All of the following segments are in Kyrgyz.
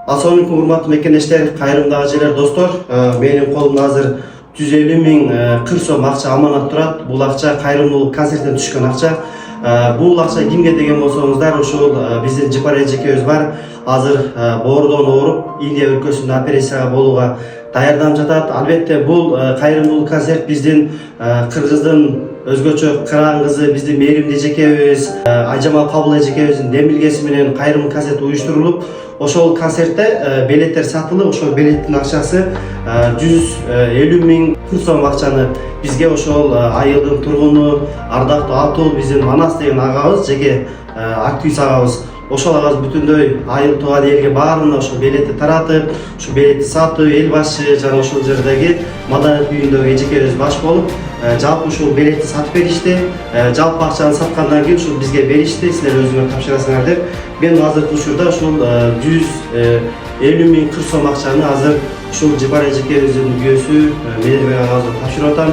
Assalamualaikum урматтуу мекенештер, кайрымдуу ажелер, достор. Менин колумда азыр 150 миң кыр сом акча аманат турат. Бул акча кайрымдуулук концерттен түшкөн акча. Бул акча кимге деген болсоңуздар, ошол биздин Жыпар эжекебиз бар. Азыр боордон ооруп, Индия өлкөсүндө операцияга болууга даярданып жатат. Албетте бул кайрымдуулук концерт биздин кыргыздын өзгөчө кыран кызы, биздин мээримдүү эжекебиз Айжамал Кабыл эжекебиздин демилгеси менен кайрымдуу концерт уюштурулуп, ошол концертте билеттер сатылып, ошол билеттин акчасы 150 миң кыр сом акчаны бизге ошол айылдын тургуну, ардактуу Атул, биздин Манас деген агабыз, жеке активист агабыз, ошол агабыз бүтүндөй айыл тууган элге баарына ошол билетти таратып, ошол билетти сатып, эл башы жана ошол жердеги маданият үйүндөгү эжекебиз баш болуп, жалпы ушул билетти сатып беришти. Жалпы акчаны саткандан кийин ушул бизге беришти, силер өзүңөр тапшырасыңар деп. Мен азыркы учурда ушул 150 миң кыр сом акчаны азыр ушул Жыпар эжекебиздин күйөөсү Мээрбек агабызга тапшырып атам.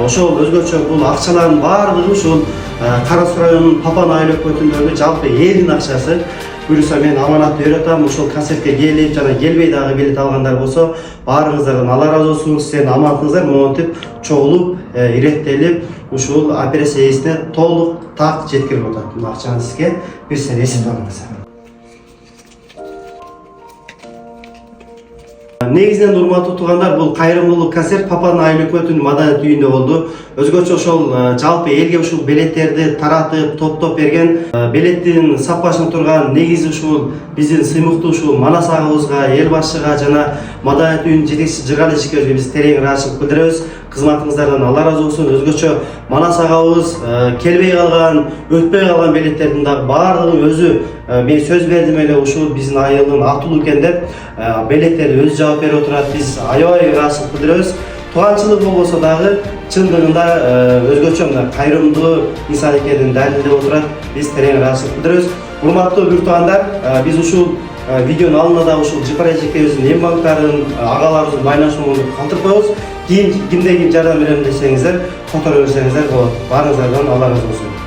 Ошол өзгөчө бул акчалардын баардыгы ушул Кара Суу районунун Папан айыл өкмөтүндөгү жалпы элдин акчасы. Буюрса мен аманатты берип атам. Ошол концертке келип жана келбей дагы билет алгандар болсо, баарыңыздардан Алла ыраазы болсун. Сиздердин аманатыңыздар монтип чогулуп, иреттелип, ушул операция ээсине толук так жеткирип атат. Бул акчаны сизге бир сен эсип алыңыз. Негизинен урматтуу туугандар, бул кайрымдуулук концерт Папан айыл өкмөтүнүн маданият үйүндө болду. Өзгөчө ошол жалпы элге ушул билеттерди таратып, топтоп берген, билеттин саппашын турган негизи ушул биздин сыймыктуу ушул Манас агабызга, эл башчыга жана маданият үйүнүн жетекчиси Жыргал эжекебизге биз терең ыраазычылык билдиребиз. Кызматыңыздардан Алла ыраазы болсун. Өзгөчө Манас агабыз келбей калган, өтпөй калган билеттердин дагы баардыгын өзү мен сөз бердим эле ушул биздин айылдын Атул экен деп билеттерди өзү жаап берип отурат. Биз аябай ыраазычылык билдиребиз. Тууганчылык болбосо дагы чындыгында өзгөчө кайрымдуу инсан экенин далилдеп отурат. Биз терең ыраазычылык билдиребиз. Урматтуу бүр туугандар, биз ушул видеонун алдында да ушул Жыпар эжекебиздин эм банктарын, агаларыбыздын байланышын калтырып коебуз. Кимде ким жардам берем десеңиздер, которо берсеңиздер болот. Баарыңыздардан Алла ыраазы болсун.